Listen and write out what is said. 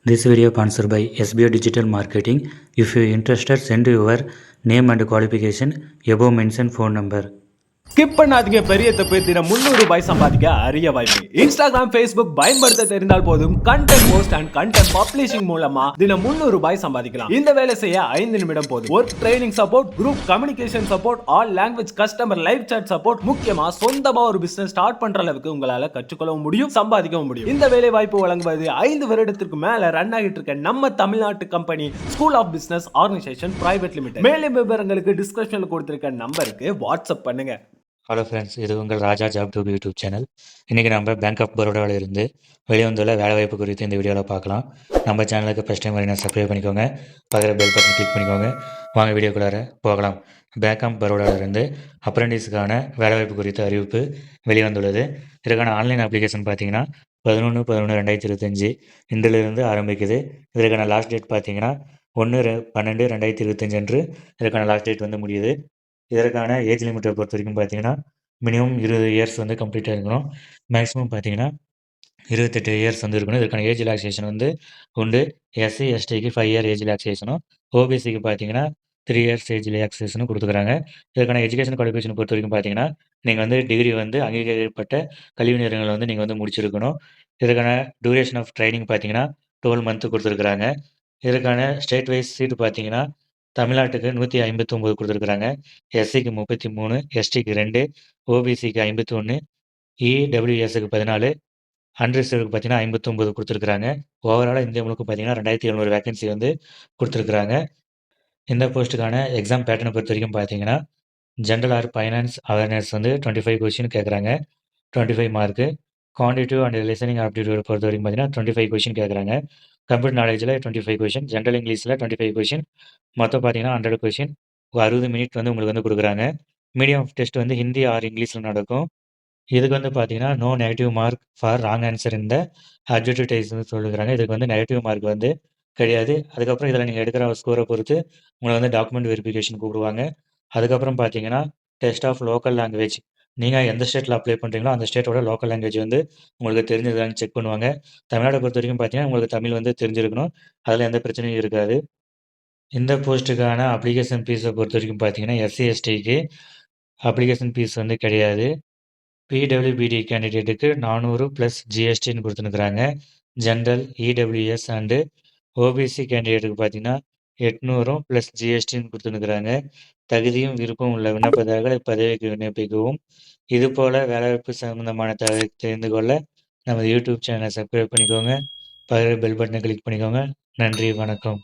This video sponsored by SBO Digital Marketing. If you are interested, send your name and qualification above mentioned phone number. Skip பண்ணாதீங்க. பெரிய தப்பு. தினம் 300 ரூபாய் சம்பாதிக்க அரிய வாய்ப்பு. இன்ஸ்டாகிராம், ஃபேஸ்புக் பயன்படுத்த தெரிந்தால் போதும் content post and content publishing மூலமா தினம் 300 ரூபாய் சம்பாதிக்கலாம். இந்த வேலை செய்ய 5 நிமிடம் போதும். Work training support, group communication support, all language customer live chat support, முக்கியமா சொந்தமா ஒரு பிசினஸ் ஸ்டார்ட் பண்ற அளவுக்கு உங்களால கற்றுக்கொள்ளவும் முடியும், சம்பாதிக்கவும் முடியும். இந்த வேலை வாய்ப்பு வழங்குவது 5 வருடத்திற்கு மேல ரன் ஆகிட்டு இருக்க நம்ம தமிழ்நாட்டு company school of business organisation private limited. மேலும் விவரங்களுக்கு டிஸ்கிரிப்ஷன்ல கொடுத்திருக்க நம்பருக்கு வாட்ஸ்அப் பண்ணுங்க. ஹலோ ஃப்ரெண்ட்ஸ், இது உங்கள் ராஜா ஜாப் டியூப் யூடியூப் சேனல். இன்றைக்கி நம்ம பேங்க் ஆஃப் பரோடாவில் இருந்து வெளிவந்துள்ள வேலைவாய்ப்பு குறித்து இந்த வீடியோவில் பார்க்கலாம். நம்ம சேனலுக்கு ஃபஸ்ட் டைம் வரீங்கன்னா சப்ஸ்கிரைப் பண்ணிக்கோங்க, பக்கத்தில் பெல் பட்டன் கிளிக் பண்ணிக்கோங்க. வாங்க வீடியோக்குள்ளார போகலாம். பேங்க் ஆஃப் பரோடாவிலிருந்து அப்ரெண்டிஸுக்கான வேலைவாய்ப்பு குறித்த அறிவிப்பு வெளிவந்துள்ளது. இதற்கான ஆன்லைன் அப்ளிகேஷன் பார்த்தீங்கன்னா 11/11/2025 இன்றிலிருந்து ஆரம்பிக்குது. இதற்கான லாஸ்ட் டேட் பார்த்தீங்கன்னா 1/12/2025 அன்று இதற்கான லாஸ்ட் டேட் வந்து முடியுது. இதற்கான ஏஜ் லிமிட்டை பொறுத்த வரைக்கும் பார்த்தீங்கன்னா மினிமம் 20 இயர்ஸ் வந்து கம்ப்ளீட்டாக இருக்கணும். மேக்ஸிமம் பார்த்தீங்கன்னா 28 இயர்ஸ் வந்து இருக்கணும். இதற்கான ஏஜ் ரிலாக்ஸேஷன் வந்து உண்டு. எஸ்சி எஸ்டிக்கு 5 இயர் ஏஜ் ரிலாக்ஸேஷனும், ஓபிசிக்கு பார்த்தீங்கன்னா 3 இயர்ஸ் ஏஜ் ரிலாக்ஸேஷனும் கொடுத்துக்கிறாங்க. இதற்கான எஜுகேஷன் குவாலிஃபிகேஷன் பொறுத்த வரைக்கும் பார்த்தீங்கன்னா நீங்கள் வந்து டிகிரி வந்து அங்கீகரிக்கப்பட்ட கல்வி நிறுவனங்களை வந்து நீங்கள் வந்து முடிச்சிருக்கணும். இதற்கான டூரேஷன் ஆஃப் ட்ரைனிங் பார்த்தீங்கன்னா 12 மந்த்து கொடுத்துருக்குறாங்க. இதற்கான ஸ்டேட் வைஸ் சீட்டு பார்த்தீங்கன்னா தமிழ்நாட்டுக்கு 159 கொடுத்துருக்குறாங்க. எஸ்சிக்கு 33, எஸ்டிக்கு 2, ஓபிசிக்கு 51, இடபிள்யூஎஸ்க்கு 14, அன்ரிசர்வ்டுக்கு பார்த்தீங்கன்னா 59 கொடுத்துருக்குறாங்க. ஓவராலாக இந்தியா முழுக்க பார்த்தீங்கன்னா 2700 வேகன்சி வந்து கொடுத்துருக்குறாங்க. இந்த போஸ்ட்டுக்கான எக்ஸாம் பேட்டர்னை பொறுத்த வரைக்கும் பார்த்தீங்கன்னா ஜென்ரல் ஆர் ஃபைனான்ஸ் அவேர்னஸ் வந்து 25 கொஷின் கேட்குறாங்க, 25 mark. Quantitative and listening aptitude பொறுத்த வரைக்கும் பார்த்தீங்கன்னா 25 கொஷின் கேட்குறாங்க. கம்ப்யூட்டர் நாலேஜில் 25 கொஷின், ஜென்ரல் இங்கிலீஷில் 25 கொஷின், மொத்தம் பார்த்தீங்கன்னா 100 கொஷின், 60 மினிட் வந்து உங்களுக்கு வந்து கொடுக்குறாங்க. மீடியம் ஆஃப் டெஸ்ட் வந்து ஹிந்தி ஆர் இங்கிலீஷில் நடக்கும். இதுக்கு வந்து பார்த்தீங்கன்னா no negative mark for wrong answer இந்த அட்வர்டைஸ்னு சொல்லிக்கிறாங்க. இதுக்கு வந்து நெகட்டிவ் மார்க் வந்து கிடையாது. அதுக்கப்புறம் இதில் நீங்கள் எடுக்கிற ஸ்கோரை பொறுத்து உங்களை வந்து டாக்குமெண்ட் வெரிஃபிகேஷன் கூப்பிடுவாங்க. அதுக்கப்புறம் பார்த்தீங்கன்னா டெஸ்ட் ஆஃப் லோக்கல் லாங்குவேஜ். நீங்கள் எந்த ஸ்டேட்டில் அப்ளை பண்ணுறீங்களோ அந்த ஸ்டேட்டோட லோக்கல் லாங்குவேஜ் வந்து உங்களுக்கு தெரிஞ்சதான்னு செக் பண்ணுவாங்க. தமிழ்நாட்டை பொறுத்த வரைக்கும் பார்த்தீங்கன்னா உங்களுக்கு தமிழ் வந்து தெரிஞ்சிருக்கணும். அதில் எந்த பிரச்சனையும் இருக்காது. இந்த போஸ்ட்டுக்கான அப்ளிகேஷன் ஃபீஸை பொறுத்த வரைக்கும் பார்த்தீங்கன்னா எஸ்சி எஸ்டிக்கு அப்ளிகேஷன் ஃபீஸ் வந்து கிடையாது. பிடபிள்யூபிடி கேண்டிடேட்டுக்கு 400 ப்ளஸ் ஜிஎஸ்டின்னு கொடுத்துருக்குறாங்க. ஜென்ரல், இடபிள்யூஎஸ் அண்டு ஓபிசி கேண்டிடேட்டுக்கு பார்த்தீங்கன்னா 800 ப்ளஸ் ஜிஎஸ்டின்னு கொடுத்துருக்குறாங்க. தகுதியும் விருப்பம் உள்ள விண்ணப்பதாரர்கள் இப்பதவிக்கு விண்ணப்பிக்கவும். இதுபோல் வேலைவாய்ப்பு சம்பந்தமான தகவலை தெரிந்து கொள்ள நமது யூடியூப் சேனலை சப்ஸ்கிரைப் பண்ணிக்கோங்க, பக்கத்தில் பெல் பட்டனை கிளிக் பண்ணிக்கோங்க. நன்றி, வணக்கம்.